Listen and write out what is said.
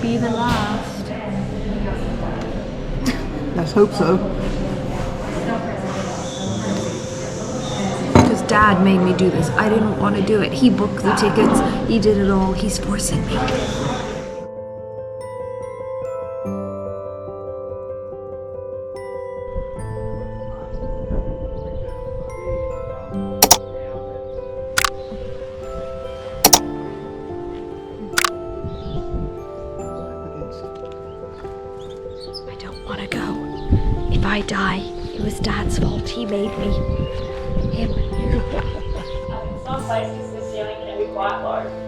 be the last. Let's hope so. Because Dad made me do this. I didn't want to do it. He booked the tickets. He did it all. He's forcing me. I don't want to go. If I die, it was Dad's fault. He made me. Him. In some places, the ceiling can be quite low.